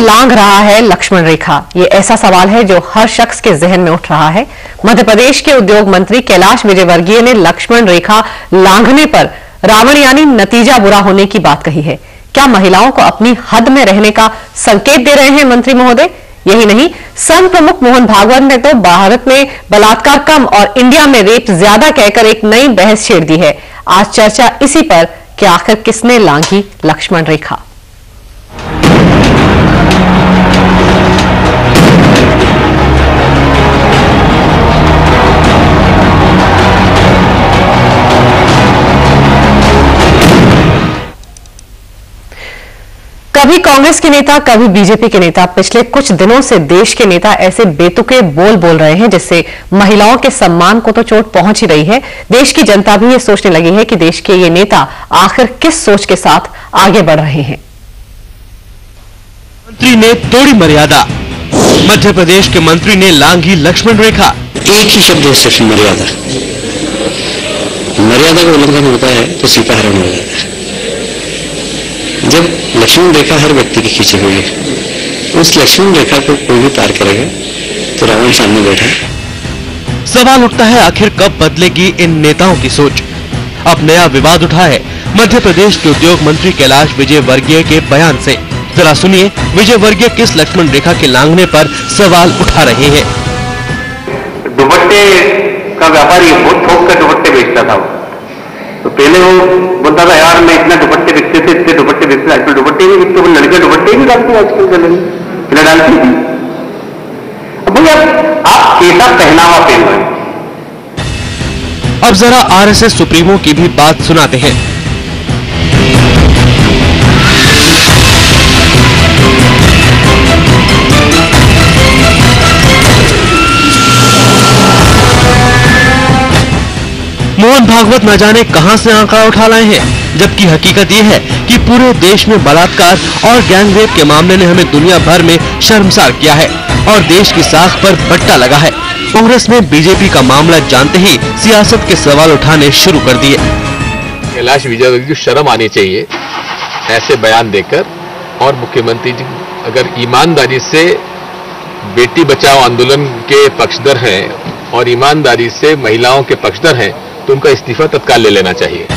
लांघ रहा है लक्ष्मण रेखा? ये ऐसा सवाल है जो हर शख्स के जहन में उठ रहा है। मध्य प्रदेश के उद्योग मंत्री कैलाश विजयवर्गीय ने लक्ष्मण रेखा लांघने पर रावण यानी नतीजा बुरा होने की बात कही है। क्या महिलाओं को अपनी हद में रहने का संकेत दे रहे हैं मंत्री महोदय? यही नहीं, संघ प्रमुख मोहन भागवत ने तो भारत में बलात्कार कम और इंडिया में रेप ज्यादा कहकर एक नई बहस छेड़ दी है। आज चर्चा इसी पर कि आखिर किसने लांघी लक्ष्मण रेखा। कभी कांग्रेस के नेता, कभी बीजेपी के नेता, पिछले कुछ दिनों से देश के नेता ऐसे बेतुके बोल रहे हैं जिससे महिलाओं के सम्मान को तो चोट पहुंच ही रही है। देश की जनता भी ये सोचने लगी है कि देश के ये नेता आखिर किस सोच के साथ आगे बढ़ रहे हैं। मंत्री ने तोड़ी मर्यादा। मध्य प्रदेश के मंत्री ने लांघी लक्ष्मण रेखा। एक ही शब्द है, सिर्फ मर्यादा। मर्यादा का उल्लंघन होता है तो सीता हरण हो जाता है। जब लक्ष्मण रेखा हर व्यक्ति की खींची हुई है, उस लक्ष्मण रेखा को कोई भी पार करेगा तो रावण सामने बैठा है। सवाल उठता है, आखिर कब बदलेगी इन नेताओं की सोच? अब नया विवाद उठा है मध्य प्रदेश के उद्योग मंत्री कैलाश विजयवर्गीय के बयान से। जरा सुनिए विजयवर्गीय किस लक्ष्मण रेखा के लांघने पर सवाल उठा रहे हैं। दुपट्टे का व्यापारी बहुत ठोक कर दुपट्टे बेचता था। तो पहले वो बोलता था यार मैं इतना दुपट्टे बिकते थे, इतने दुपट्टे बिकते, आजकल दुपट्टे नहीं बिकते। वो लड़के दुपट्टे भी डालते आजकल गले में, पहले डालती थी। अब भैया आप कैसा पहनावा पहन रहे हैं? अब जरा आरएसएस सुप्रीमो की भी बात सुनाते हैं। मोहन भागवत न जाने कहां से आंकड़ा उठा लाए हैं, जबकि हकीकत यह है कि पूरे देश में बलात्कार और गैंगरेप के मामले ने हमें दुनिया भर में शर्मसार किया है और देश की साख पर बट्टा लगा है। कांग्रेस ने बीजेपी का मामला जानते ही सियासत के सवाल उठाने शुरू कर दिए। कैलाश विजयवर्गीय को शर्म आनी चाहिए ऐसे बयान देकर। और मुख्यमंत्री जी अगर ईमानदारी से बेटी बचाओ आंदोलन के पक्षधर हैं और ईमानदारी से महिलाओं के पक्षधर हैं तो उनका इस्तीफा तत्काल ले लेना चाहिए।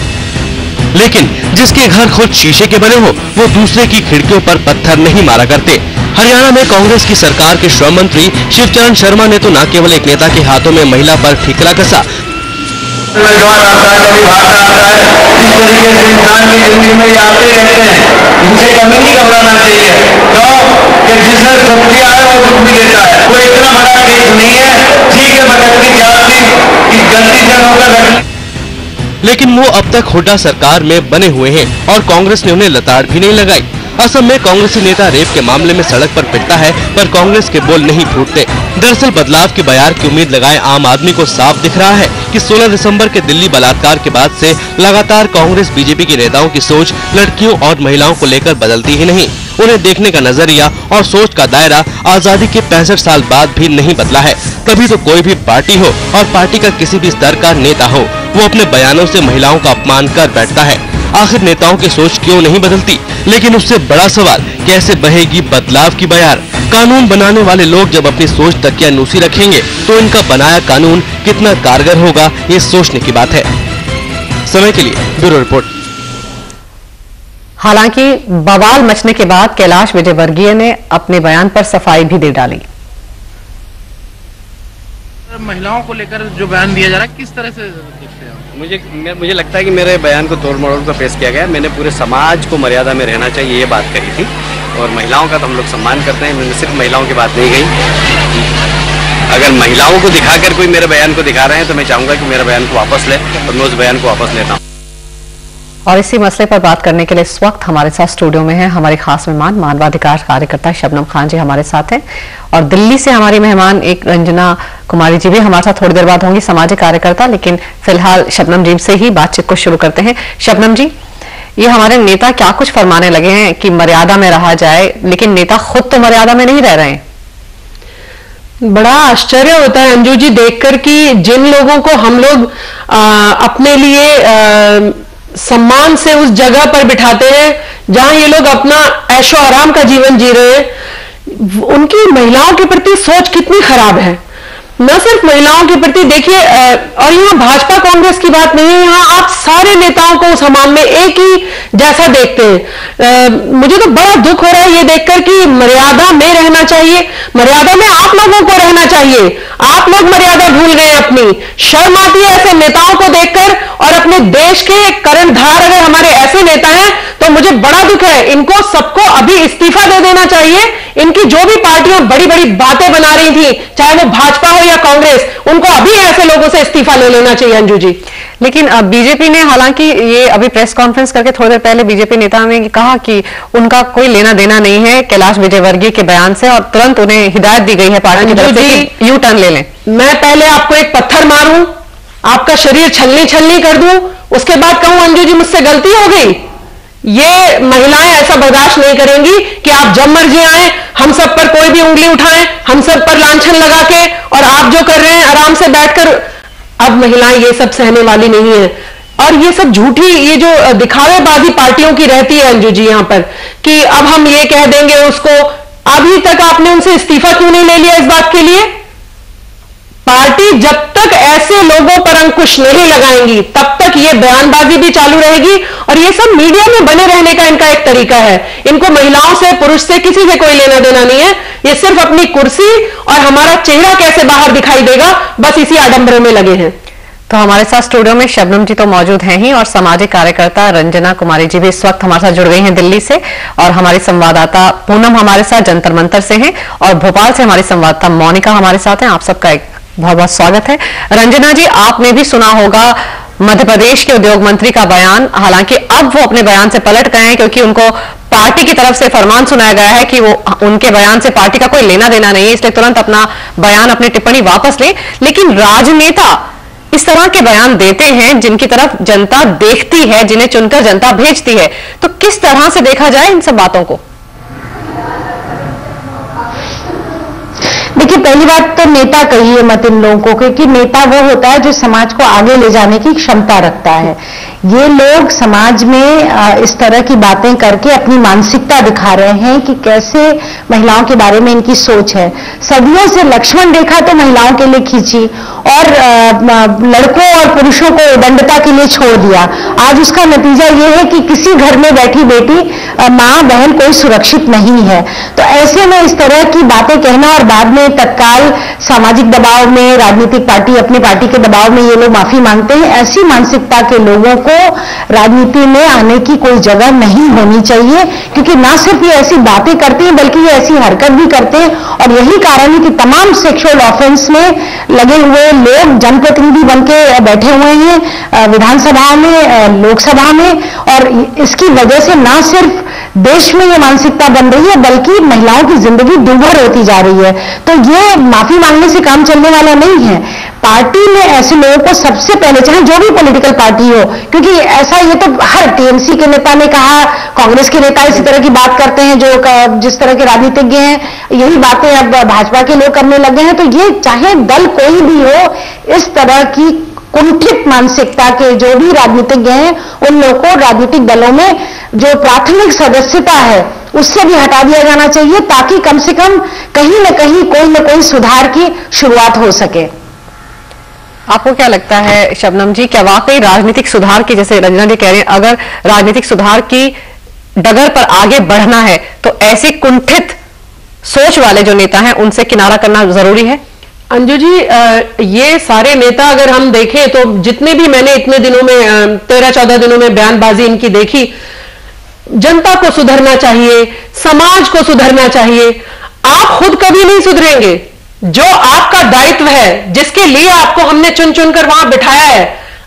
लेकिन जिसके घर खुद शीशे के बने हो वो दूसरे की खिड़कियों पर पत्थर नहीं मारा करते। हरियाणा में कांग्रेस की सरकार के श्रम मंत्री शिवचरण शर्मा ने तो न केवल एक नेता के हाथों में महिला पर ठिकरा कसा, लेकिन वो अब तक हुड्डा सरकार में बने हुए हैं और कांग्रेस ने उन्हें लताड़ भी नहीं लगाई। असम में कांग्रेसी नेता रेप के मामले में सड़क पर पिटता है पर कांग्रेस के बोल नहीं फूटते। दरअसल बदलाव के बयार की उम्मीद लगाए आम आदमी को साफ दिख रहा है कि 16 दिसंबर के दिल्ली बलात्कार के बाद से लगातार कांग्रेस बीजेपी के नेताओं की सोच लड़कियों और महिलाओं को लेकर बदलती ही नहीं। उन्हें देखने का नजरिया और सोच का दायरा आजादी के 65 साल बाद भी नहीं बदला है। तभी तो कोई भी पार्टी हो और पार्टी का किसी भी स्तर का नेता हो, वो अपने बयानों से महिलाओं का अपमान कर बैठता है। आखिर नेताओं की सोच क्यों नहीं बदलती? लेकिन उससे बड़ा सवाल, कैसे बहेगी बदलाव की बयार? कानून बनाने वाले लोग जब अपनी सोच तकियानूसी रखेंगे तो इनका बनाया कानून कितना कारगर होगा, ये सोचने की बात है। समय के लिए ब्यूरो रिपोर्ट। हालांकि बवाल मचने के बाद कैलाश विजयवर्गीय ने अपने बयान पर सफाई भी दे डाली। महिलाओं को लेकर जो बयान दिया जा रहा है किस तरह से देखते हैं? मुझे लगता है कि मेरे बयान को तोड़ मरोड़ कर पेश किया गया। मैंने पूरे समाज को मर्यादा में रहना चाहिए ये बात कही थी और महिलाओं का तो हम लोग सम्मान करते हैं। मैंने सिर्फ महिलाओं की बात नहीं कही। अगर महिलाओं को दिखाकर कोई मेरे बयान को दिखा रहे हैं तो मैं चाहूंगा कि मेरे बयान को वापस ले और मैं उस बयान को वापस लेता हूँ। और इसी मसले पर बात करने के लिए इस वक्त हमारे साथ स्टूडियो में हैं हमारे खास मेहमान मानवाधिकार कार्यकर्ता शबनम खान जी हमारे साथ हैं और दिल्ली से हमारी मेहमान एक रंजना कुमारी जी भी हमारे साथ थोड़ी देर बाद होंगी, सामाजिक कार्यकर्ता। लेकिन फिलहाल शबनम जी से ही बातचीत को शुरू करते हैं। शबनम जी, ये हमारे नेता क्या कुछ फरमाने लगे हैं कि मर्यादा में रहा जाए, लेकिन नेता खुद तो मर्यादा में नहीं रह रहे हैं। बड़ा आश्चर्य होता है अंजू जी देखकर कि जिन लोगों को हम लोग अपने लिए सम्मान से उस जगह पर बिठाते हैं जहां ये लोग अपना ऐशो आराम का जीवन जी रहे हैं, उनकी महिलाओं के प्रति सोच कितनी खराब है। न सिर्फ महिलाओं के प्रति देखिए, और यहाँ भाजपा कांग्रेस की बात नहीं है, यहाँ आप सारे नेताओं को उस हमाम में एक ही जैसा देखते हैं। मुझे तो बड़ा दुख हो रहा है ये देखकर कि मर्यादा में रहना चाहिए, मर्यादा में आप लोगों को रहना चाहिए। आप लोग मर्यादा भूल गए अपनी। शर्म आती है ऐसे नेताओं को देखकर, और अपने देश के कर्णधार अगर हमारे ऐसे नेता हैं तो मुझे बड़ा दुख है। इनको सबको अभी इस्तीफा दे देना चाहिए। इनकी जो भी पार्टियां बड़ी बड़ी बातें बना रही थी, चाहे वो भाजपा हो या कांग्रेस, उनको अभी ऐसे लोगों से इस्तीफा ले लेना चाहिए। अंजू जी, लेकिन बीजेपी ने, हालांकि ये अभी प्रेस कॉन्फ्रेंस करके थोड़ी देर पहले बीजेपी नेता ने कहा कि उनका कोई लेना देना नहीं है कैलाश विजयवर्गीय के बयान से, और तुरंत उन्हें हिदायत दी गई है पार्टी की तरफ से कि यू टर्न ले लें। मैं पहले आपको एक पत्थर मारूं, आपका शरीर छलनी छलनी कर दूं, उसके बाद कहूं अंजू जी मुझसे गलती हो गई। ये महिलाएं ऐसा बर्दाश्त नहीं करेंगी कि आप जब मर्जी आए, हम सब पर कोई भी उंगली उठाएं, हम सब पर लांछन लगा के, और आप जो कर रहे हैं आराम से बैठकर। अब महिलाएं ये सब सहने वाली नहीं है। और ये सब झूठी, ये जो दिखावेबाजी पार्टियों की रहती है अंजू जी यहाँ पर, कि अब हम ये कह देंगे उसको। अभी तक आपने उनसे इस्तीफा क्यों नहीं ले लिया इस बात के लिए? पार्टी जब तक ऐसे लोगों पर अंकुश नहीं लगाएंगी तब तक ये बयानबाजी भी चालू रहेगी, और ये सब मीडिया में बने रहने का इनका एक तरीका है। इनको महिलाओं से, पुरुष से, किसी से कोई लेना देना नहीं है। ये सिर्फ अपनी कुर्सी और हमारा चेहरा कैसे बाहर दिखाई देगा, बस इसी आडंबर में लगे हैं। तो हमारे साथ स्टूडियो में शबनम जी तो मौजूद हैं ही, और सामाजिक कार्यकर्ता रंजना कुमारी जी भी इस वक्त हमारे साथ जुड़ गई हैं दिल्ली से, और हमारी संवाददाता पूनम हमारे साथ जंतर मंतर से हैं, और भोपाल से हमारी संवाददाता मोनिका हमारे साथ हैं। आप सबका एक बहुत बहुत स्वागत है। रंजना जी, आपने भी सुना होगा मध्य प्रदेश के उद्योग मंत्री का बयान। हालांकि अब वो अपने बयान से पलट गए हैं, क्योंकि उनको पार्टी की तरफ से फरमान सुनाया गया है कि वो, उनके बयान से पार्टी का कोई लेना देना नहीं है, इसलिए तुरंत अपना बयान, अपनी टिप्पणी वापस लें। लेकिन राजनेता इस तरह के बयान देते हैं जिनकी तरफ जनता देखती है, जिन्हें चुनकर जनता भेजती है, तो किस तरह से देखा जाए इन सब बातों को? देखिए, पहली बात तो नेता कहिए मत इन लोगों को, क्योंकि नेता वो होता है जो समाज को आगे ले जाने की क्षमता रखता है। ये लोग समाज में इस तरह की बातें करके अपनी मानसिकता दिखा रहे हैं कि कैसे महिलाओं के बारे में इनकी सोच है। सदियों से लक्ष्मण रेखा तो महिलाओं के लिए खींची, और लड़कों और पुरुषों को उदंडता के लिए छोड़ दिया। आज उसका नतीजा ये है कि किसी घर में बैठी बेटी, माँ बहन कोई सुरक्षित नहीं है। तो ऐसे में इस तरह की बातें कहना, और बाद में तत्काल सामाजिक दबाव में, राजनीतिक पार्टी, अपनी पार्टी के दबाव में ये लोग माफी मांगते हैं। ऐसी मानसिकता के लोगों को राजनीति में आने की कोई जगह नहीं होनी चाहिए, क्योंकि ना सिर्फ ये ऐसी बातें करते हैं बल्कि ये ऐसी हरकत भी करते हैं। और यही कारण है कि तमाम सेक्सुअल ऑफेंस में लगे हुए लोग जनप्रतिनिधि बनके बैठे हुए हैं विधानसभा में, लोकसभा में, और इसकी वजह से ना सिर्फ देश में ये मानसिकता बन रही है बल्कि महिलाओं की जिंदगी दुर्भर होती जा रही है। तो ये माफी मांगने से काम चलने वाला नहीं है। पार्टी में ऐसे लोगों को सबसे पहले, चाहे जो भी पॉलिटिकल पार्टी हो, क्योंकि ऐसा ये तो हर टीएमसी के नेता ने कहा, कांग्रेस के नेता इसी तरह की बात करते हैं, जो जिस तरह के राजनीतिज्ञ हैं, यही बातें अब भाजपा के लोग करने लगे हैं। तो ये चाहे दल कोई भी हो, इस तरह की कुंठित मानसिकता के जो भी राजनीतिज्ञ हैं, उन लोगों को राजनीतिक दलों में जो प्राथमिक सदस्यता है उससे भी हटा दिया जाना चाहिए, ताकि कम से कम कहीं न कोई सुधार की शुरुआत हो सके। आपको क्या लगता है शबनम जी, क्या वाकई राजनीतिक सुधार की, जैसे रंजना जी कह रहे हैं, अगर राजनीतिक सुधार की डगर पर आगे बढ़ना है तो ऐसी कुंठित सोच वाले जो नेता हैं उनसे किनारा करना जरूरी है? अंजू जी, ये सारे नेता अगर हम देखें तो जितने भी मैंने इतने दिनों में 13-14 दिनों में बयानबाजी इनकी देखी, जनता को सुधरना चाहिए, समाज को सुधरना चाहिए। आप खुद कभी नहीं सुधरेंगे। जो आपका दायित्व है, जिसके लिए आपको हमने चुन चुनकर वहां बिठाया है,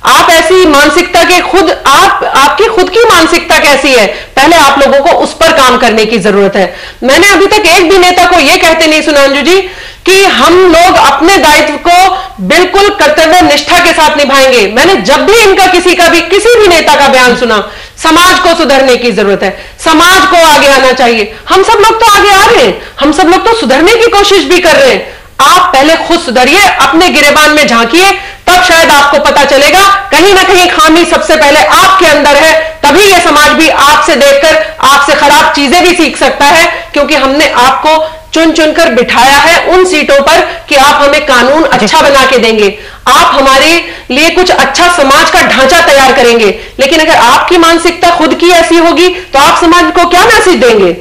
आप ऐसी मानसिकता के खुद, आपकी खुद की मानसिकता कैसी है, पहले आप लोगों को उस पर काम करने की जरूरत है। मैंने अभी तक एक भी नेता को यह कहते नहीं सुना अंजू जी कि हम लोग अपने दायित्व को बिल्कुल कर्तव्य निष्ठा के साथ निभाएंगे। मैंने जब भी इनका किसी भी नेता का बयान सुना, समाज को सुधरने की जरूरत है, समाज को आगे आना चाहिए। हम सब लोग तो आगे आ रहे हैं, हम सब लोग तो सुधरने की कोशिश भी कर रहे हैं। आप पहले खुद सुधरिए, अपने गिरेबान में झांकिए, तब शायद आपको पता चलेगा कहीं ना कहीं खामी सबसे पहले आपके अंदर है। तभी यह समाज भी आपसे देखकर आपसे खराब चीजें भी भी सीख सकता है, क्योंकि हमने आपको चुन चुनकर बिठाया है उन सीटों पर कि आप हमें कानून अच्छा बना के देंगे, आप हमारे लिए कुछ अच्छा समाज का ढांचा तैयार करेंगे। लेकिन अगर आपकी मानसिकता खुद की ऐसी होगी तो आप समाज को क्या मैसेज देंगे?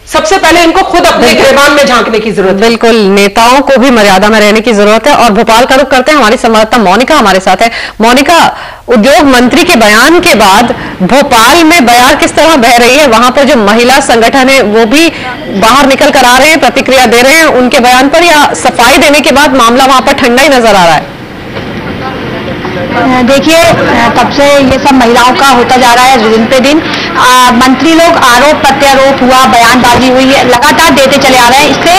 सबसे पहले इनको खुद अपने गिरबान में झांकने की जरूरत है। बिल्कुल, नेताओं को भी मर्यादा में रहने की जरूरत है। और भोपाल का रुख करते हैं, हमारी संवाददाता मोनिका हमारे साथ है। मोनिका, उद्योग मंत्री के बयान के बाद भोपाल में बयार किस तरह बह रही है? वहां पर जो महिला संगठन है वो भी बाहर निकल कर आ रहे हैं, प्रतिक्रिया दे रहे हैं उनके बयान पर, या सफाई देने के बाद मामला वहां पर ठंडा ही नजर आ रहा है? देखिए, तब से ये सब महिलाओं का होता जा रहा है दिन पे दिन। मंत्री लोग आरोप प्रत्यारोप हुआ, बयानबाजी हुई है, लगातार देते चले आ रहे हैं। इससे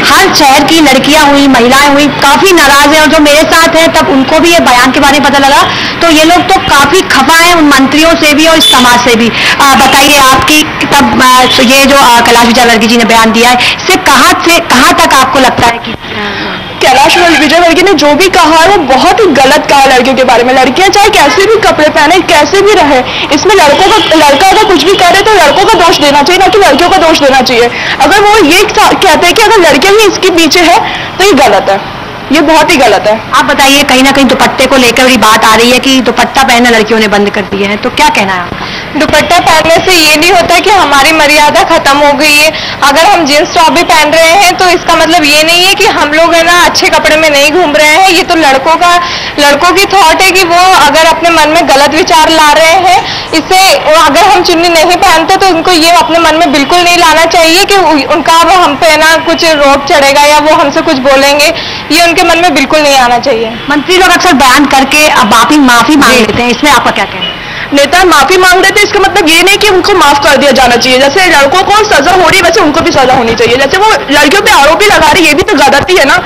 हर शहर की लड़कियां हुई, महिलाएं हुई, काफी नाराज हैं। और जो मेरे साथ हैं तब उनको भी ये बयान के बारे में पता लगा, तो ये लोग तो काफी खफा हैं उन मंत्रियों से भी और इस समाज से भी। बताइए आपकी तब ये जो कैलाश विजयवर्गीय जी ने बयान दिया है, इससे कहाँ तक आपको लगता है कि कैलाश विजयवर्गीय ने जो भी कहा है वो बहुत ही गलत कहा है लड़कियों के बारे में। लड़कियां चाहे कैसे भी कपड़े पहने, कैसे भी रहे, इसमें लड़का अगर कुछ भी करे तो लड़कों का दोष देना चाहिए, ना कि लड़कियों का दोष देना चाहिए। अगर वो ये कहते हैं कि अगर लड़कियां ही इसके पीछे है तो ये गलत है, ये बहुत ही गलत है। आप बताइए, कहीं ना कहीं दुपट्टे को लेकर भी बात आ रही है कि दुपट्टा पहनना लड़कियों ने बंद कर दिया है, तो क्या कहना है? दुपट्टा पहनने से ये नहीं होता कि हमारी मर्यादा खत्म हो गई है। अगर हम जींस टॉप भी पहन रहे हैं तो इसका मतलब ये नहीं है कि हम लोग है ना अच्छे कपड़े में नहीं घूम रहे हैं। ये तो लड़कों की थॉट है कि वो अगर अपने मन में गलत विचार ला रहे हैं, इससे अगर हम चुन्नी नहीं पहनते तो उनको ये अपने मन में बिल्कुल नहीं लाना चाहिए कि उनका अब हम पे ना कुछ रोक चढ़ेगा या वो हमसे कुछ बोलेंगे, ये उनके मन में बिल्कुल नहीं आना चाहिए। मंत्री लोग अक्सर बयान करके अब माफी मांग लेते हैं, इसमें आपका क्या कहना है? नेता माफी मांग रहे थे, इसका मतलब ये नहीं कि उनको माफ कर दिया जाना चाहिए। जैसे लड़कों को सजा हो रही है वैसे उनको भी सजा होनी चाहिए। जैसे वो लड़कियों पे आरोप ही लगा रही है, ये भी तो गलती है ना।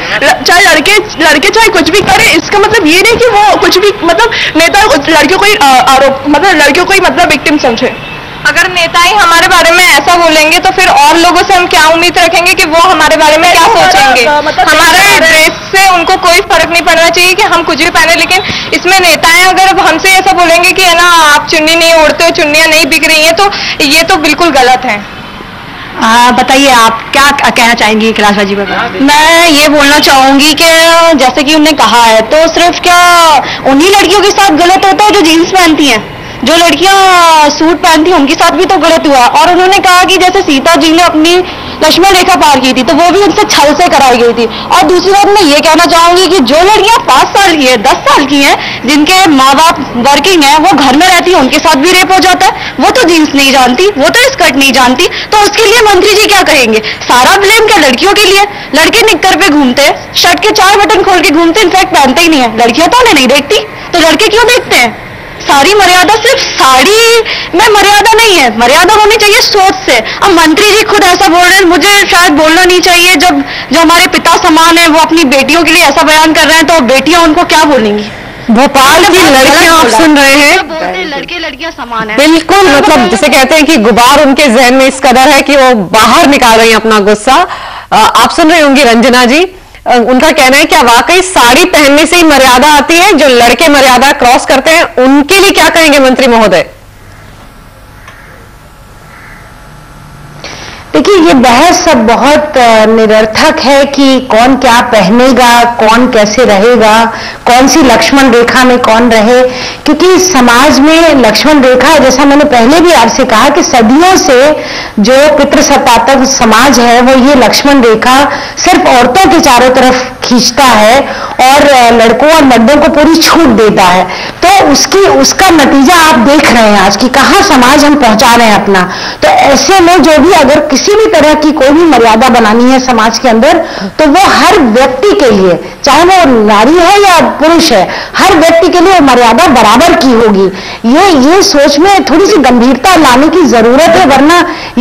चाहे लड़के चाहे कुछ भी करे, इसका मतलब ये नहीं कि वो कुछ भी मतलब नेता लड़कियों को ही आरोप मतलब लड़कियों को ही मतलब विक्टिम समझे। अगर नेता ही हमारे बारे में ऐसा बोलेंगे तो फिर और लोगों से हम क्या उम्मीद रखेंगे कि वो हमारे बारे में क्या सोचेंगे? हमारे ड्रेस से उनको कोई फर्क नहीं पड़ना चाहिए कि हम कुछ भी पहने, लेकिन इसमें नेताएं अगर हमसे ऐसा बोलेंगे कि है ना आप चुन्नी नहीं ओढ़ते हो, चुन्नियां नहीं बिक रही हैं, तो ये तो बिल्कुल गलत है। बताइए आप क्या कहना चाहेंगी कैलाश जी पर? मैं ये बोलना चाहूंगी कि जैसे कि उन्होंने कहा है, तो सिर्फ क्या उन्हीं लड़कियों के साथ गलत होता है जो जीन्स पहनती हैं? जो लड़कियां सूट पहनती हैं उनके साथ भी तो गलत हुआ। और उन्होंने कहा कि जैसे सीता जी ने अपनी लक्ष्मण रेखा पार की थी तो वो भी उनसे छल से कराई गई थी। और दूसरी बात मैं ये कहना चाहूंगी कि जो लड़कियां 5 साल की है, 10 साल की हैं, जिनके माँ बाप वर्किंग है, वो घर में रहती है, उनके साथ भी रेप हो जाता है। वो तो जीन्स नहीं जानती, वो तो स्कर्ट नहीं जानती, तो उसके लिए मंत्री जी क्या कहेंगे? सारा ब्लेम क्या लड़कियों के लिए? लड़के निक्कर पे घूमते हैं, शर्ट के 4 बटन खोल के घूमते, इनफैक्ट पहनते ही नहीं है। लड़कियां तो उन्हें नहीं देखती, तो लड़के क्यों देखते हैं? सारी मर्यादा सिर्फ साड़ी में मर्यादा नहीं है, मर्यादा होनी चाहिए सोच से। अब मंत्री जी खुद ऐसा बोल रहे हैं, मुझे शायद बोलना नहीं चाहिए। जब जो हमारे पिता समान है वो अपनी बेटियों के लिए ऐसा बयान कर रहे हैं, तो बेटियां उनको क्या बोलेंगी? भोपाल की लड़कियां आप सुन रहे हैं, बोलते लड़के लड़कियां समान है। बिल्कुल, मतलब जिसे कहते हैं कि गुबार उनके जहन में इस कदर है कि वो बाहर निकाल रही हैं अपना गुस्सा। आप सुन रही होंगी रंजना जी, उनका कहना है क्या वाकई साड़ी पहनने से ही मर्यादा आती है? जो लड़के मर्यादा क्रॉस करते हैं उनके लिए क्या कहेंगे मंत्री महोदय? देखिए, ये बहस सब बहुत निरर्थक है कि कौन क्या पहनेगा, कौन कैसे रहेगा, कौन सी लक्ष्मण रेखा में कौन रहे। क्योंकि समाज में लक्ष्मण रेखा, जैसा मैंने पहले भी आपसे कहा कि सदियों से जो पितृसत्तात्मक समाज है वो ये लक्ष्मण रेखा सिर्फ औरतों के चारों तरफ खींचता है और लड़कों और मर्दों को पूरी छूट देता है। तो उसका नतीजा आप देख रहे हैं आज की कहां समाज हम पहुंचा रहे हैं अपना। तो ऐसे में जो भी अगर किसी भी तरह की कोई भी मर्यादा बनानी है समाज के अंदर, तो वो हर व्यक्ति के लिए, चाहे वो नारी है या पुरुष है, हर व्यक्ति के लिए मर्यादा बराबर की होगी। ये सोच में थोड़ी सी गंभीरता लाने की जरूरत है, वरना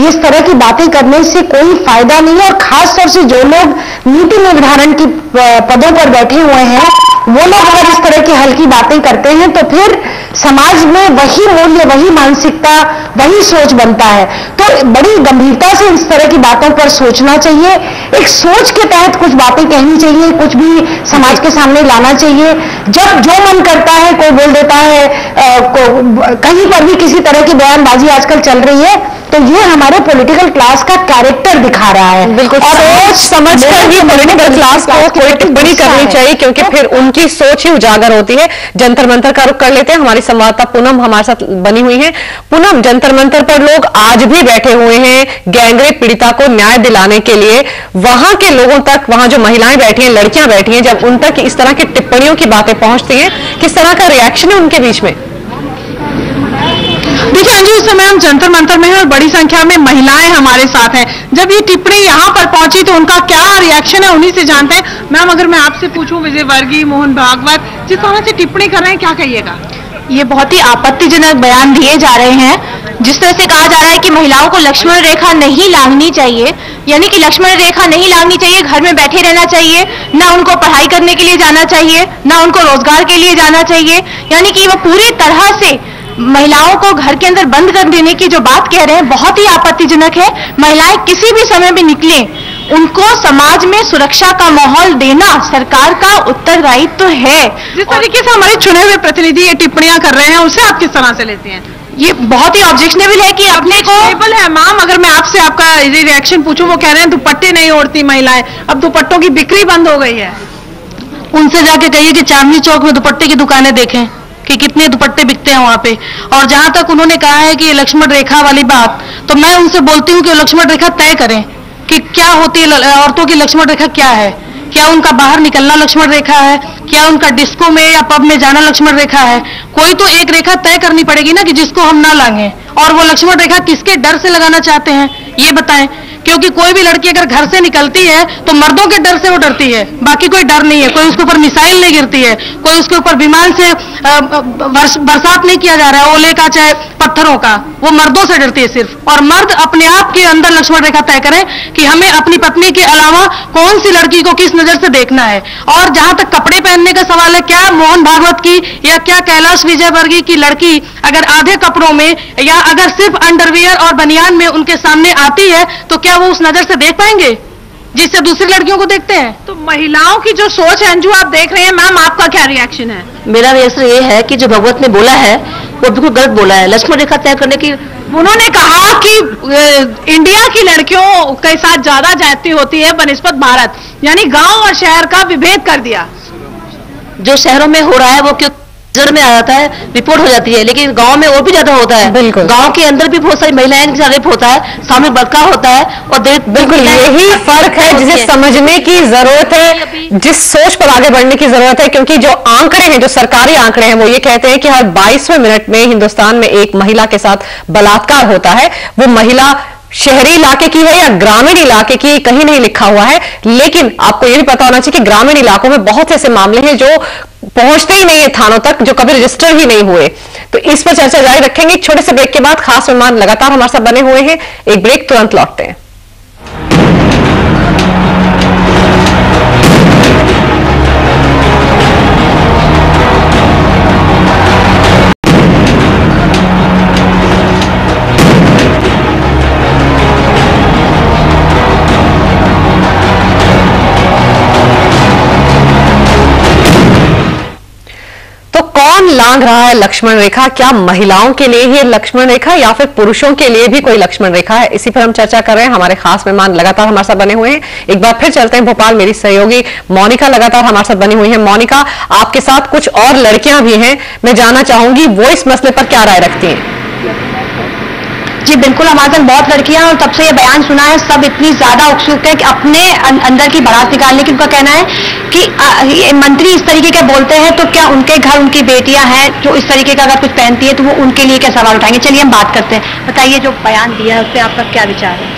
इस तरह की बातें करने से कोई फायदा नहीं है। और खास तौर से जो लोग नीति निर्धारण की पदों पर बैठे हुए हैं, वो लोग अगर इस तरह की हल्की बातें करते हैं तो फिर समाज में वही मूल्य, वही मानसिकता, वही सोच बनता है। तो बड़ी गंभीरता से इस तरह की बातों पर सोचना चाहिए, एक सोच के तहत कुछ बातें कहनी चाहिए, कुछ भी समाज के सामने लाना चाहिए। जब जो मन करता है कोई बोल देता है, कहीं पर भी किसी तरह की बयानबाजी आजकल चल रही है, तो ये हमारे पॉलिटिकल क्लास का कैरेक्टर दिखा रहा है। बिल्कुल, सोच समझ कर ही पॉलिटिकल क्लास को कोई टिप्पणी करनी चाहिए, क्योंकि फिर उनकी सोच ही उजागर होती है। जंतर मंतर का रुख कर लेते हैं, हमारी संवाददाता पूनम हमारे साथ बनी हुई है। पूनम, जंतर मंतर पर लोग आज भी बैठे हुए हैं गैंगरेप पीड़िता को न्याय दिलाने के लिए। वहां के लोगों तक, वहां जो महिलाएं बैठी हैं, लड़कियां बैठी हैं, जब उन तक इस तरह की टिप्पणियों की बातें पहुंचती हैं, किस तरह का रिएक्शन है उनके बीच में? देखिए अंजू, इस समय हम जंतर मंतर में हैं और बड़ी संख्या में महिलाएं हमारे साथ हैं। जब ये टिप्पणी यहाँ पर पहुंची तो उनका क्या रिएक्शन है, उन्हीं से जानते हैं। मैम, अगर मैं आपसे पूछूं, विजय वर्गीय, मोहन भागवत जिस तरह से टिप्पणी कर रहे हैं, क्या कहिएगा? ये बहुत ही आपत्तिजनक बयान दिए जा रहे हैं। जिस तरह से कहा जा रहा है कि महिलाओं को लक्ष्मण रेखा नहीं लांघनी चाहिए, यानी कि लक्ष्मण रेखा नहीं लांघनी चाहिए, घर में बैठे रहना चाहिए, ना उनको पढ़ाई करने के लिए जाना चाहिए, ना उनको रोजगार के लिए जाना चाहिए, यानी कि वो पूरी तरह से महिलाओं को घर के अंदर बंद कर देने की जो बात कह रहे हैं, बहुत ही आपत्तिजनक है। महिलाएं किसी भी समय भी निकलें, उनको समाज में सुरक्षा का माहौल देना सरकार का उत्तरदायित्व तो है। जिस तरीके से हमारे चुने हुए प्रतिनिधि ये टिप्पणियां कर रहे हैं, उसे आप किस तरह से लेते हैं? ये बहुत ही ऑब्जेक्शनेबल है कि अपने को टेबल है। मैम, अगर मैं आपसे आपका रिएक्शन पूछूं, वो कह रहे हैं दुपट्टे नहीं ओढ़ती महिलाएं, अब दुपट्टों की बिक्री बंद हो गई है। उनसे जाके कहिए कि चांदनी चौक में दुपट्टे की दुकानें देखें कि कितने दुपट्टे बिकते हैं वहां पे। और जहां तक उन्होंने कहा है कि लक्ष्मण रेखा वाली बात, तो मैं उनसे बोलती हूँ कि लक्ष्मण रेखा तय करें कि क्या होती है औरतों की लक्ष्मण रेखा, क्या है? क्या उनका बाहर निकलना लक्ष्मण रेखा है? क्या उनका डिस्को में या पब में जाना लक्ष्मण रेखा है? कोई तो एक रेखा तय करनी पड़ेगी ना कि जिसको हम ना लांघें। और वो लक्ष्मण रेखा किसके डर से लगाना चाहते हैं ये बताएं, क्योंकि कोई भी लड़की अगर घर से निकलती है तो मर्दों के डर से वो डरती है, बाकी कोई डर नहीं है। कोई उसके ऊपर मिसाइल नहीं गिरती है, कोई उसके ऊपर विमान से बरसात नहीं किया जा रहा है, ओले का चाहे पत्थरों का, वो मर्दों से डरती है सिर्फ। और मर्द अपने आप के अंदर लक्ष्मण रेखा तय करें कि हमें अपनी पत्नी के अलावा कौन सी लड़की को किस नजर से देखना है। और जहां तक कपड़े पहनने का सवाल है, क्या मोहन भागवत की या क्या कैलाश विजयवर्गीय की लड़की अगर आधे कपड़ों में या अगर सिर्फ अंडरवियर और बनियान में उनके सामने आती है तो क्या वो उस नजर से देख पाएंगे जिससे दूसरी लड़कियों को देखते हैं? तो महिलाओं की जो सोच है अंजू, आप देख रहे हैं, मैम आपका क्या रिएक्शन है? मेरा रिएक्शन ये है कि जो भगवत ने बोला है वो बिल्कुल गलत बोला है। लक्ष्मण रेखा तय करने की, उन्होंने कहा कि इंडिया की लड़कियों के साथ ज्यादा जाति होती है बनिस्बत भारत, यानी गांव और शहर का विभेद कर दिया। जो शहरों में हो रहा है वो क्यों नजर में आ जाता है, रिपोर्ट हो जाती है, लेकिन गांव में और भी ज्यादा होता है। बिल्कुल, गांव के अंदर भी बहुत सारी महिलाएं के साथ रेप होता है, सामूहिक बलात्कार होता है। और बिल्कुल यही फर्क है जिसे समझने की जरूरत है, जिस सोच पर आगे बढ़ने की जरूरत है। क्योंकि जो आंकड़े हैं, जो सरकारी आंकड़े हैं, वो ये कहते हैं कि हर 22वें मिनट में हिंदुस्तान में एक महिला के साथ बलात्कार होता है। वो महिला शहरी इलाके की है या ग्रामीण इलाके की, कहीं नहीं लिखा हुआ है। लेकिन आपको यह भी पता होना चाहिए कि ग्रामीण इलाकों में बहुत ऐसे मामले हैं जो पहुंचते ही नहीं है थानों तक, जो कभी रजिस्टर ही नहीं हुए। तो इस पर चर्चा जारी रखेंगे। छोटे से ब्रेक के बाद खास मेहमान लगातार हमारे साथ बने हुए हैं। एक ब्रेक, तुरंत लौटते हैं। कौन लांघ रहा है लक्ष्मण रेखा? क्या महिलाओं के लिए ही लक्ष्मण रेखा या फिर पुरुषों के लिए भी कोई लक्ष्मण रेखा है? इसी पर हम चर्चा कर रहे हैं। हमारे खास मेहमान लगातार हमारे साथ बने हुए हैं। एक बार फिर चलते हैं भोपाल। मेरी सहयोगी मोनिका लगातार हमारे साथ बनी हुई है। मोनिका, आपके साथ कुछ और लड़कियां भी हैं, मैं जानना चाहूंगी वो इस मसले पर क्या राय रखती हैं? जी बिल्कुल, हमारे साथ बहुत लड़कियां और तब से ये बयान सुना है, सब इतनी ज्यादा उत्सुक है कि अपने अंदर की बारात निकालने की। उनका कहना है कि मंत्री इस तरीके के बोलते हैं तो क्या उनके घर उनकी बेटियां हैं जो इस तरीके का अगर कुछ पहनती है तो वो उनके लिए क्या सवाल उठाएंगे। चलिए हम बात करते हैं। बताइए, जो बयान दिया है उस पर आपका क्या विचार है?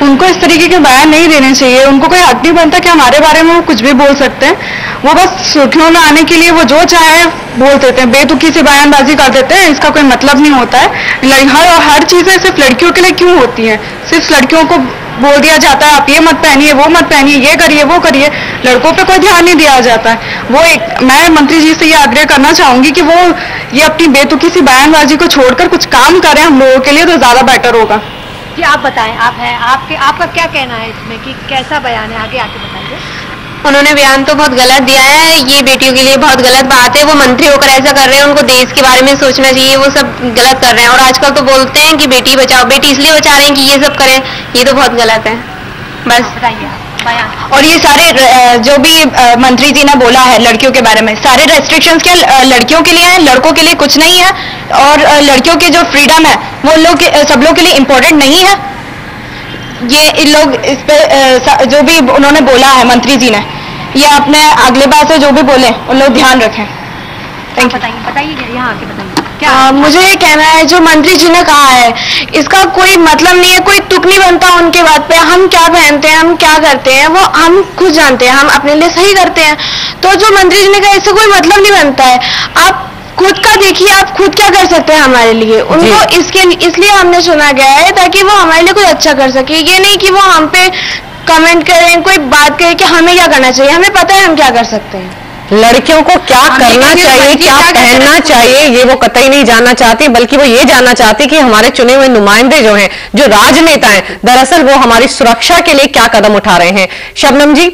उनको इस तरीके के बयान नहीं देने चाहिए। उनको कोई हक नहीं बनता कि हमारे बारे में वो कुछ भी बोल सकते हैं। वो बस सुर्खियों में आने के लिए वो जो चाहे बोल देते हैं, बेतुकी से बयानबाजी कर देते हैं। इसका कोई मतलब नहीं होता है। हर चीजें सिर्फ लड़कियों के लिए क्यों होती हैं? सिर्फ लड़कियों को बोल दिया जाता है आप ये मत पहनिए, वो मत पहनिए, ये करिए, वो करिए, लड़कों पे कोई ध्यान नहीं दिया जाता है। वो एक मैं मंत्री जी से ये आग्रह करना चाहूंगी कि वो ये अपनी बेतुकी सी बयानबाजी को छोड़कर कुछ काम करें हम लोगों के लिए, तो ज्यादा बेटर होगा। जी आप बताएं, आप हैं, आपका क्या कहना है इसमें कि कैसा बयान है, आगे आके बताइए। उन्होंने बयान तो बहुत गलत दिया है, ये बेटियों के लिए बहुत गलत बात है। वो मंत्री होकर ऐसा कर रहे हैं, उनको देश के बारे में सोचना चाहिए, वो सब गलत कर रहे हैं। और आजकल तो बोलते हैं कि बेटी बचाओ, बेटी इसलिए बचा रहे हैं कि ये सब करें, ये तो बहुत गलत है। बस और ये सारे जो भी मंत्री जी ने बोला है लड़कियों के बारे में, सारे रेस्ट्रिक्शंस क्या लड़कियों के लिए हैं, लड़कों के लिए कुछ नहीं है। और लड़कियों की जो फ्रीडम है वो लोग सब लोग के लिए इम्पोर्टेंट नहीं है। ये इन लोग इस पे जो भी उन्होंने बोला है मंत्री जी ने, ये अपने अगले बार से जो भी बोले उन लोग ध्यान रखें। बताइए यहाँ आके बताइए। मुझे ये कहना है जो मंत्री जी ने कहा है इसका कोई मतलब नहीं है, कोई तुक नहीं बनता उनके बात पे। हम क्या पहनते हैं, हम क्या करते हैं, वो हम खुद जानते हैं, हम अपने लिए सही करते हैं। तो जो मंत्री जी ने कहा इससे कोई मतलब नहीं बनता है। आप खुद का देखिए, आप खुद क्या कर सकते हैं हमारे लिए। उनको इसलिए हमने चुना गया है ताकि वो हमारे लिए कुछ अच्छा कर सके। ये नहीं कि वो हम पे कमेंट करें, कोई बात करें कि हमें क्या करना चाहिए। हमें पता है हम क्या कर सकते हैं। लड़कियों को क्या करना चाहिए, क्या पहनना चाहिए, ये वो कतई नहीं जानना चाहती, बल्कि वो ये जानना चाहती कि हमारे चुने हुए नुमाइंदे जो हैं, जो राजनेता हैं, दरअसल वो हमारी सुरक्षा के लिए क्या कदम उठा रहे हैं। शबनम जी,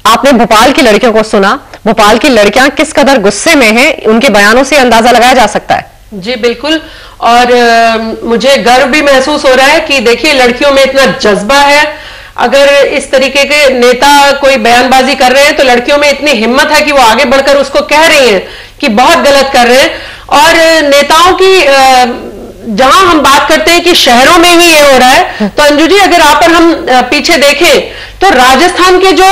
आपने भोपाल की लड़कियों को सुना, भोपाल की लड़कियां किस कदर गुस्से में हैं, उनके बयानों से अंदाजा लगाया जा सकता है। जी बिल्कुल, और मुझे गर्व भी महसूस हो रहा है कि देखिए लड़कियों में इतना जज्बा है। अगर इस तरीके के नेता कोई बयानबाजी कर रहे हैं तो लड़कियों में इतनी हिम्मत है कि वो आगे बढ़कर उसको कह रही हैं कि बहुत गलत कर रहे हैं। और नेताओं की जहां हम बात करते हैं कि शहरों में ही ये हो रहा है, तो अंजू जी अगर आप और हम पीछे देखें तो राजस्थान के जो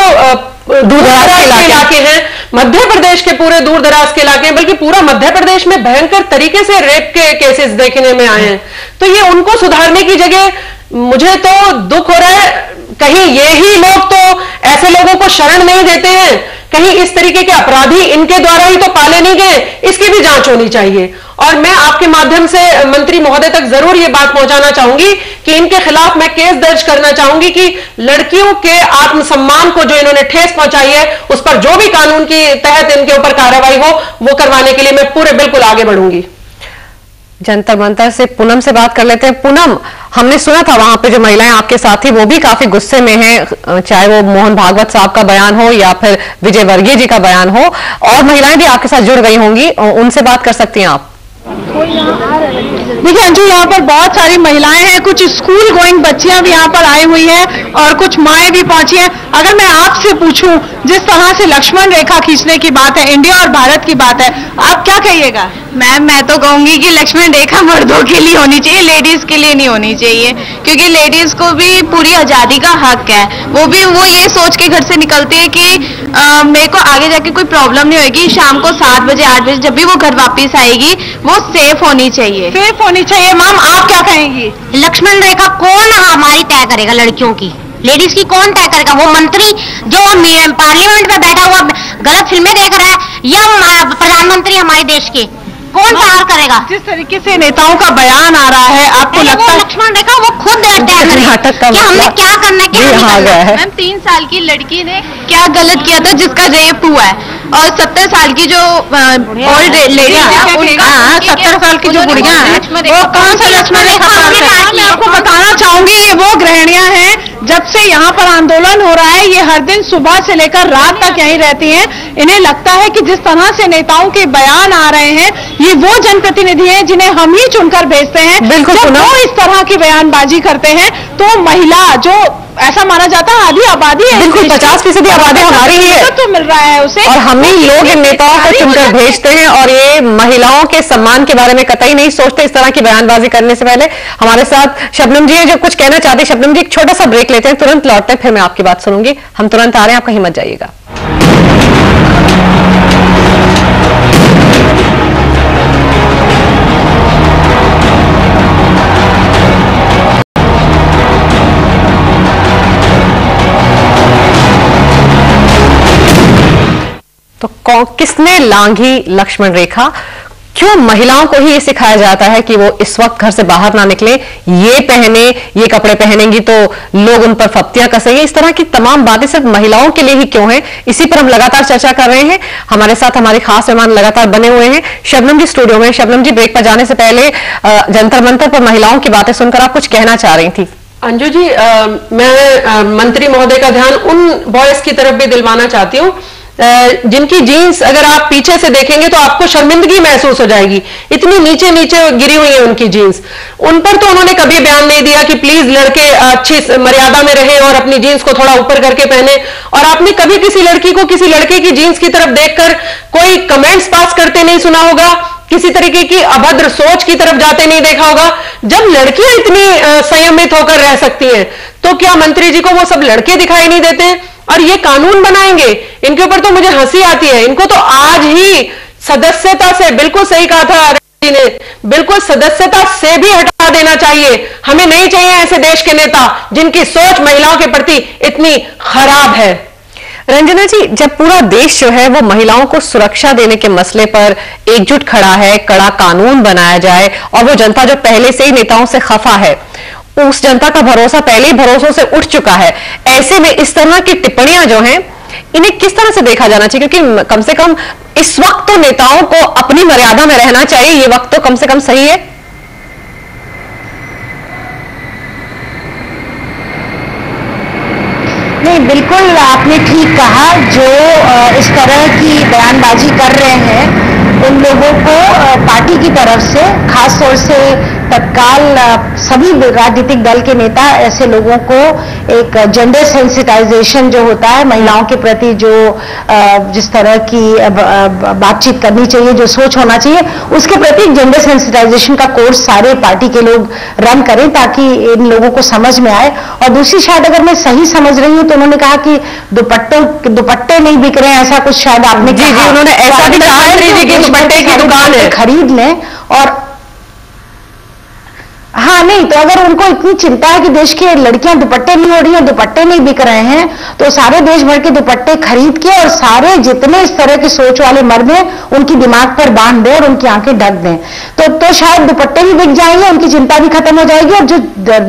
दूर दराज के इलाके हैं, मध्य प्रदेश के पूरे दूर दराज के इलाके हैं, बल्कि पूरा मध्य प्रदेश में भयंकर तरीके से रेप के केसेस देखने में आए हैं। तो ये उनको सुधारने की जगह मुझे तो दुख हो रहा है, कहीं ये ही लोग तो ऐसे लोगों को शरण नहीं देते हैं, कहीं इस तरीके के अपराधी इनके द्वारा ही तो पाले नहीं गए, इसकी भी जांच होनी चाहिए। और मैं आपके माध्यम से मंत्री महोदय तक जरूर ये बात पहुंचाना चाहूंगी कि इनके खिलाफ मैं केस दर्ज करना चाहूंगी कि लड़कियों के आत्मसम्मान को जो इन्होंने ठेस पहुंचाई है उस पर जो भी कानून के तहत इनके ऊपर कार्रवाई हो वो करवाने के लिए मैं पूरे बिल्कुल आगे बढ़ूंगी। जंतर मंतर से पूनम से बात कर लेते हैं। पूनम, हमने सुना था वहां पे जो महिलाएं आपके साथ थी वो भी काफी गुस्से में हैं, चाहे वो मोहन भागवत साहब का बयान हो या फिर विजय वर्गीय जी का बयान हो, और महिलाएं भी आपके साथ जुड़ गई होंगी, उनसे बात कर सकती हैं आप। देखिए अंजू, यहाँ पर बहुत सारी महिलाएं हैं, कुछ स्कूल गोइंग बच्चियां भी यहाँ पर आई हुई हैं और कुछ माएँ भी पहुंची हैं। अगर मैं आपसे पूछूं, जिस तरह से लक्ष्मण रेखा खींचने की बात है, इंडिया और भारत की बात है, आप क्या कहिएगा? मैम, मैं तो कहूंगी कि लक्ष्मण रेखा मर्दों के लिए होनी चाहिए, लेडीज के लिए नहीं होनी चाहिए, क्योंकि लेडीज को भी पूरी आजादी का हक है। वो ये सोच के घर से निकलती है कि मेरे को आगे जाके कोई प्रॉब्लम नहीं होगी, शाम को 7 बजे 8 बजे जब भी वो घर वापस आएगी वो सेफ होनी चाहिए। सेफ होनी चाहिए। मैम, आप क्या कहेंगी? लक्ष्मण रेखा कौन हमारी तय करेगा? लड़कियों की, लेडीज की कौन तय करेगा? वो मंत्री जो पार्लियामेंट में बैठा हुआ गलत फिल्में देख रहा है या प्रधानमंत्री हमारे देश के, कौन तैयार करेगा? जिस तरीके से नेताओं का बयान आ रहा है, आपको लगता है लक्ष्मण रेखा वो खुद तय करेगा कि हमने क्या करना है, क्या नहीं करना है। मैम, 3 साल की लड़की ने क्या गलत किया था जिसका रेप हुआ है, और 70 साल की जो ओल्ड लेडी है उनका, 70 साल की जो बुढ़िया है वो कौन सा लक्ष्मण रेखा पार कर? मैं आपको बताना चाहूंगी, ये वो गृहिणियां हैं जब से यहाँ पर आंदोलन हो रहा है, ये हर दिन सुबह से लेकर रात तक यहीं रहती हैं। इन्हें लगता है कि जिस तरह से नेताओं के बयान आ रहे हैं, ये वो जनप्रतिनिधि हैं जिन्हें हम ही चुनकर भेजते हैं। जब वो इस तरह की बयानबाजी करते हैं तो महिला, जो ऐसा माना जाता है आधी आबादी है, बिल्कुल 50% आबादी हमारी ही है, तो मिल रहा है उसे, और हम ही लोग इन नेताओं को चुनकर भेजते हैं, और ये महिलाओं के सम्मान के बारे में कतई नहीं सोचते इस तरह की बयानबाजी करने से पहले। हमारे साथ शबनम जी है जो कुछ कहना चाहते हैं। शबनम जी, एक छोटा सा ब्रेक लेते हैं, तुरंत लौटते हैं, फिर मैं आपकी बात सुनूंगी। हम तुरंत आ रहे हैं, आप कहीं मत जाइएगा। तो किसने लांघी लक्ष्मण रेखा, क्यों महिलाओं को ही ये सिखाया जाता है कि वो इस वक्त घर से बाहर ना निकले, ये पहने, ये कपड़े पहनेंगी तो लोग उन पर फप्तियां कसेंगे? इस तरह की तमाम बातें सिर्फ महिलाओं के लिए ही क्यों हैं? इसी पर हम लगातार चर्चा कर रहे हैं। हमारे साथ हमारे खास मेहमान लगातार बने हुए हैं। शबनम जी स्टूडियो में। शबनम जी, ब्रेक पर जाने से पहले जंतर मंतर पर महिलाओं की बातें सुनकर आप कुछ कहना चाह रही थी। अंजू जी, मैं मंत्री महोदय का ध्यान उन बॉयज की तरफ भी दिलवाना चाहती हूँ जिनकी जीन्स अगर आप पीछे से देखेंगे तो आपको शर्मिंदगी महसूस हो जाएगी, इतनी नीचे नीचे गिरी हुई है उनकी जीन्स। उन पर तो उन्होंने कभी बयान नहीं दिया कि प्लीज लड़के अच्छी मर्यादा में रहें और अपनी जीन्स को थोड़ा ऊपर करके पहने। और आपने कभी किसी लड़की को किसी लड़के की जीन्स की तरफ देखकर कोई कमेंट्स पास करते नहीं सुना होगा, किसी तरीके की अभद्र सोच की तरफ जाते नहीं देखा होगा। जब लड़कियां इतनी संयमित होकर रह सकती हैं तो क्या मंत्री जी को वो सब लड़के दिखाई नहीं देते हैं? और ये कानून बनाएंगे, इनके ऊपर तो मुझे हंसी आती है। इनको तो आज ही सदस्यता से, बिल्कुल सही कहा था जी ने, बिल्कुल सदस्यता से भी हटा देना चाहिए। हमें नहीं चाहिए ऐसे देश के नेता जिनकी सोच महिलाओं के प्रति इतनी खराब है। रंजना जी, जब पूरा देश जो है वो महिलाओं को सुरक्षा देने के मसले पर एकजुट खड़ा है, कड़ा कानून बनाया जाए, और वो जनता जो पहले से ही नेताओं से खफा है, उस जनता का भरोसा पहले ही भरोसों से उठ चुका है, ऐसे में इस तरह की टिप्पणियां जो हैं इन्हें किस तरह से देखा जाना चाहिए? क्योंकि कम से कम इस वक्त तो नेताओं को अपनी मर्यादा में रहना चाहिए, ये वक्त तो कम से कम सही है। नहीं, बिल्कुल आपने ठीक कहा। जो इस तरह की बयानबाजी कर रहे हैं उन लोगों को पार्टी की तरफ से, खास तौर से तत्काल सभी राजनीतिक दल के नेता ऐसे लोगों को एक जेंडर सेंसिटाइजेशन जो होता है महिलाओं के प्रति, जो जिस तरह की बातचीत करनी चाहिए, जो सोच होना चाहिए, उसके प्रति जेंडर सेंसिटाइजेशन का कोर्स सारे पार्टी के लोग रन करें ताकि इन लोगों को समझ में आए। और दूसरी, शायद अगर मैं सही समझ रही हूँ तो उन्होंने कहा कि दुपट्टे नहीं बिक रहे हैं, ऐसा कुछ शायद आपने जी जी, उन्होंने ऐसा भी कहा है कि दुपट्टे की दुकान है, खरीद लें। और हाँ, नहीं तो अगर उनको इतनी चिंता है कि देश की लड़कियां दुपट्टे नहीं हो रही हैं, दुपट्टे नहीं बिक रहे हैं, तो सारे देश भर के दुपट्टे खरीद के और सारे जितने इस तरह की सोच वाले मर्द हैं उनकी दिमाग पर बांध दें और उनकी आंखें ढक दें, तो शायद दुपट्टे भी बिक जाएंगे, उनकी चिंता भी खत्म हो जाएगी। और जो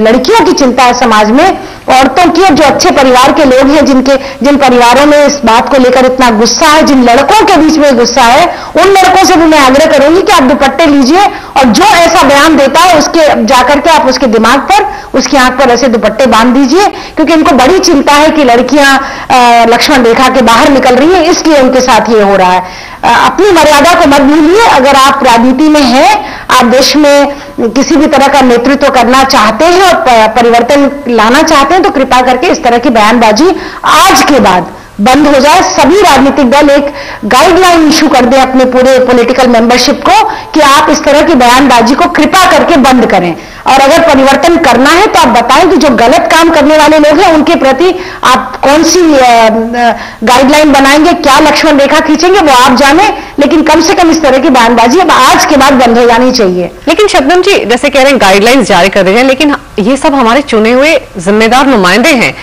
लड़कियों की चिंता है समाज में, औरतों की, और जो अच्छे परिवार के लोग हैं जिन परिवारों में इस बात को लेकर इतना गुस्सा है, जिन लड़कों के बीच में गुस्सा है, उन लड़कों से भी मैं आग्रह करूंगी कि आप दुपट्टे लीजिए और जो ऐसा बयान देता है उसके जाकर के आप उसके दिमाग पर, उसकी आंख पर ऐसे दुपट्टे बांध दीजिए, क्योंकि इनको बड़ी चिंता है कि लड़कियां लक्ष्मण रेखा के बाहर निकल रही हैं, इसलिए उनके साथ ये हो रहा है। अपनी मर्यादा को मत भूलिए। अगर आप राजनीति में हैं, आप देश में किसी भी तरह का नेतृत्व करना चाहते हैं और परिवर्तन लाना चाहते हैं, तो कृपया करके इस तरह की बयानबाजी आज के बाद बंद हो जाए। सभी राजनीतिक दल एक गाइडलाइन इशू कर दें अपने पूरे पॉलिटिकल मेंबरशिप को कि आप इस तरह की बयानबाजी को कृपया करके बंद करें। और अगर परिवर्तन करना है तो आप बताएं कि जो गलत काम करने वाले लोग हैं उनके प्रति आप कौन सी गाइडलाइन बनाएंगे, क्या लक्ष्मण रेखा खींचेंगे, वो आप जाने, लेकिन कम से कम इस तरह की बयानबाजी अब आज के बाद बंद हो जानी चाहिए। लेकिन शबनम जी, जैसे कह रहे हैं गाइडलाइंस जारी कर दी जाए, लेकिन ये सब हमारे चुने हुए जिम्मेदार नुमाइंदे हैं,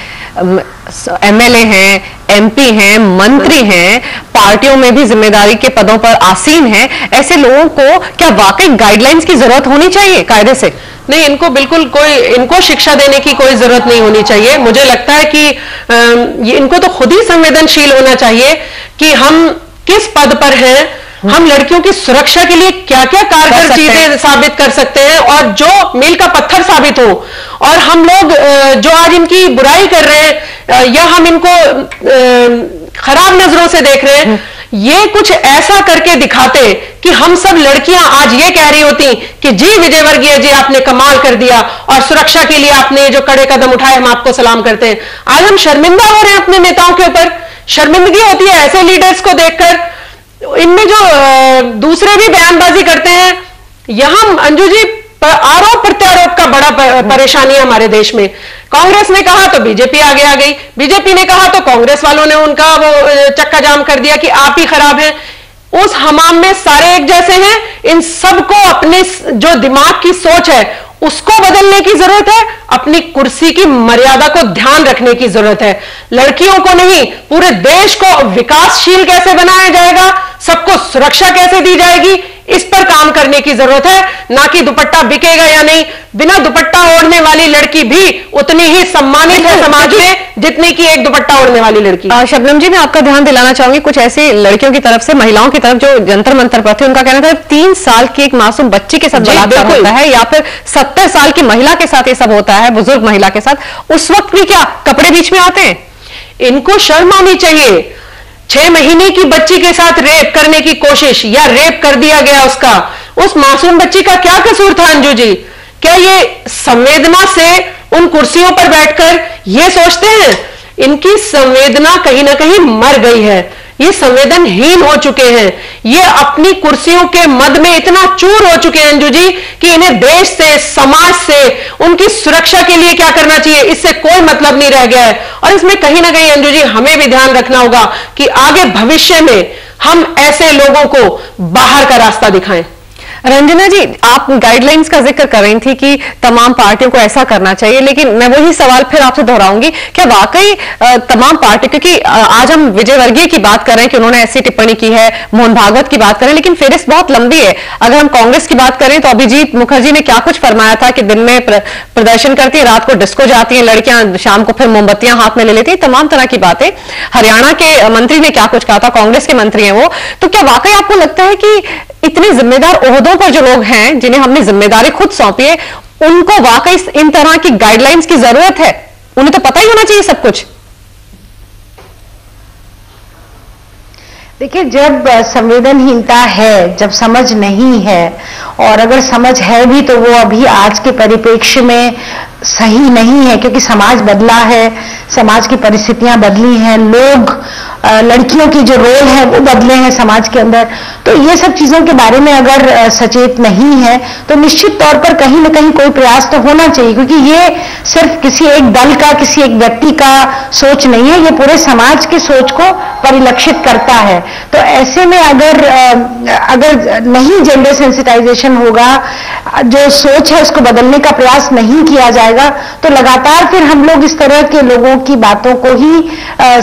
एमएलए हैं, एमपी हैं, मंत्री हैं, पार्टियों में भी जिम्मेदारी के पदों पर आसीन हैं। ऐसे लोगों को क्या वाकई गाइडलाइंस की जरूरत होनी चाहिए कायदे से? नहीं, इनको बिल्कुल इनको शिक्षा देने की कोई जरूरत नहीं होनी चाहिए। मुझे लगता है कि इनको तो खुद ही संवेदनशील होना चाहिए कि हम किस पद पर हैं, हम लड़कियों की सुरक्षा के लिए क्या क्या कारगर चीजें साबित कर सकते हैं और जो मील का पत्थर साबित हो। और हम लोग जो आज इनकी बुराई कर रहे हैं या हम इनको खराब नजरों से देख रहे हैं, ये कुछ ऐसा करके दिखाते कि हम सब लड़कियां आज ये कह रही होती कि जी विजयवर्गीय जी, आपने कमाल कर दिया और सुरक्षा के लिए आपने जो कड़े कदम उठाए, हम आपको सलाम करते हैं। आज हम शर्मिंदा हो रहे हैं अपने नेताओं के ऊपर, शर्मिंदगी होती है ऐसे लीडर्स को देखकर। इनमें जो दूसरे भी बयानबाजी करते हैं, यहां अंजू जी आरोप प्रत्यारोप का बड़ा परेशानी है हमारे देश में। कांग्रेस ने कहा तो बीजेपी आगे आ गई, बीजेपी ने कहा तो कांग्रेस वालों ने उनका वो चक्का जाम कर दिया कि आप ही खराब हैं। उस हमाम में सारे एक जैसे हैं। इन सबको अपने जो दिमाग की सोच है उसको बदलने की जरूरत है, अपनी कुर्सी की मर्यादा को ध्यान रखने की जरूरत है। लड़कियों को नहीं, पूरे देश को विकासशील कैसे बनाया जाएगा, सबको सुरक्षा कैसे दी जाएगी, इस पर काम करने की जरूरत है, ना कि दुपट्टा बिकेगा या नहीं। बिना दुपट्टा ओढ़ने वाली लड़की भी उतनी ही सम्मानित है समाज में जितनी कि एक दुपट्टा ओढ़ने वाली लड़की। शबनम जी, मैं आपका ध्यान दिलाना चाहूंगी कुछ ऐसी लड़कियों की तरफ से, महिलाओं की तरफ जो जंतर मंतर पर थे, उनका कहना था 3 साल की एक मासूम बच्ची के साथ बलात्कार होता है या फिर 70 साल की महिला के साथ ये सब होता है, बुजुर्ग महिला के साथ, उस वक्त भी क्या कपड़े बीच में आते हैं? इनको शर्म आनी चाहिए। 6 महीने की बच्ची के साथ रेप करने की कोशिश या रेप कर दिया गया उसका, उस मासूम बच्ची का क्या कसूर था अंजू जी? क्या ये संवेदना से उन कुर्सियों पर बैठकर ये सोचते हैं? इनकी संवेदना कहीं ना कहीं मर गई है, ये संवेदनहीन हो चुके हैं, ये अपनी कुर्सियों के मद में इतना चूर हो चुके हैं अंजू जी कि इन्हें देश से, समाज से, उनकी सुरक्षा के लिए क्या करना चाहिए इससे कोई मतलब नहीं रह गया है। और इसमें कहीं ना कहीं अंजू जी हमें भी ध्यान रखना होगा कि आगे भविष्य में हम ऐसे लोगों को बाहर का रास्ता दिखाएं। रंजना जी, आप गाइडलाइंस का जिक्र कर रही थी कि तमाम पार्टियों को ऐसा करना चाहिए, लेकिन मैं वही सवाल फिर आपसे दोहराऊंगी, क्या वाकई तमाम पार्टी, क्योंकि आज हम विजय वर्गीय की बात कर रहे हैं कि उन्होंने ऐसी टिप्पणी की है, मोहन भागवत की बात करें, लेकिन फेरिस्त बहुत लंबी है। अगर हम कांग्रेस की बात करें तो अभिजीत मुखर्जी ने क्या कुछ फरमाया था कि दिन में प्रदर्शन करती है, रात को डिस्को जाती है लड़कियां, शाम को फिर मोमबत्तियां हाथ में ले लेती है, तमाम तरह की बातें। हरियाणा के मंत्री ने क्या कुछ कहा था, कांग्रेस के मंत्री हैं वो, तो क्या वाकई आपको लगता है कि इतने जिम्मेदार ओहदों पर जो लोग हैं जिन्हें हमने जिम्मेदारी खुद सौंपी है, उनको वाकई इन तरह की गाइडलाइंस की जरूरत है? उन्हें तो पता ही होना चाहिए सब कुछ। देखिए, जब संवेदनहीनता है, जब समझ नहीं है, और अगर समझ है भी तो वो अभी आज के परिप्रेक्ष्य में सही नहीं है, क्योंकि समाज बदला है, समाज की परिस्थितियां बदली हैं, लोग, लड़कियों की जो रोल है वो बदले हैं समाज के अंदर। तो ये सब चीजों के बारे में अगर सचेत नहीं है तो निश्चित तौर पर कहीं ना कहीं कोई प्रयास तो होना चाहिए, क्योंकि ये सिर्फ किसी एक दल का, किसी एक व्यक्ति का सोच नहीं है, ये पूरे समाज की सोच को परिलक्षित करता है। तो ऐसे में अगर नहीं जेंडर सेंसिटाइजेशन होगा, जो सोच है उसको बदलने का प्रयास नहीं किया जाएगा, तो लगातार फिर हम लोग इस तरह के लोगों की बातों को ही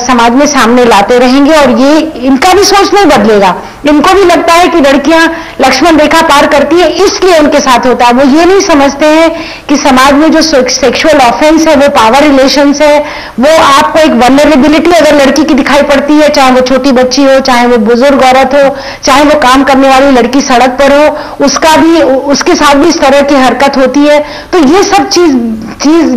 समाज में सामने लाते रहेंगे, और ये इनका भी सोच नहीं बदलेगा। इनको भी लगता है कि लड़कियां लक्ष्मण रेखा पार करती है इसलिए उनके साथ होता है। वो ये नहीं समझते हैं कि समाज में जो सेक्सुअल ऑफेंस है वो पावर रिलेशंस है, वो आपको एक वल्नरेबिलिटी अगर लड़की की दिखाई पड़ती है, चाहे वो छोटी बच्ची हो, चाहे वो बुजुर्ग औरत हो, चाहे वो काम करने वाली लड़की सड़क पर हो, उसके साथ भी इस तरह की हरकत होती है। तो ये सब चीज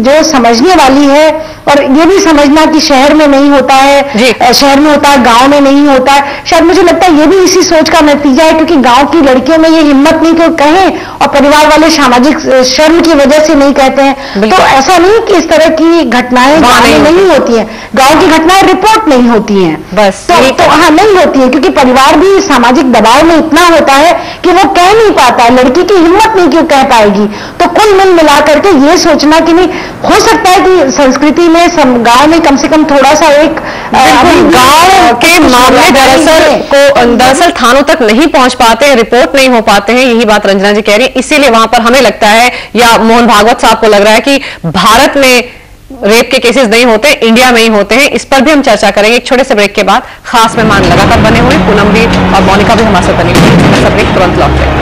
जो समझने वाली है, और ये भी समझना कि शहर में नहीं होता है, शहर में होता है, गांव में नहीं होता है, शायद मुझे लगता है ये भी इसी सोच का नतीजा है, क्योंकि गांव की लड़कियों में ये हिम्मत नहीं कि वो कहें, और परिवार वाले सामाजिक शर्म की वजह से नहीं कहते हैं। तो ऐसा नहीं कि इस तरह की घटनाएं गांव में नहीं होती हैं, गांव की घटनाएं रिपोर्ट नहीं होती हैं, बस तो हाँ नहीं होती है, क्योंकि परिवार भी सामाजिक दबाव में इतना होता है कि वो कह नहीं पाता है, लड़की की हिम्मत नहीं क्यों कह पाएगी। तो कुल मिला करके ये सोचना कि नहीं हो सकता है कि संस्कृति में गांव में कम से कम थोड़ा सा एक गांव के मामले दरअसल थानों तक नहीं पहुंच पाते हैं, रिपोर्ट नहीं हो पाते हैं, यही बात रंजना जी कह रही है। इसीलिए वहां पर हमें लगता है, या मोहन भागवत साहब को लग रहा है कि भारत में रेप के केसेस नहीं होते, इंडिया में ही होते हैं। इस पर भी हम चर्चा करेंगे एक छोटे से ब्रेक के बाद। खास मेहमान लगातार बने हुए, पूनम भी और मोनिका भी हमारे साथ बनी हुई है। ब्रेक तुरंत लौटते हैं।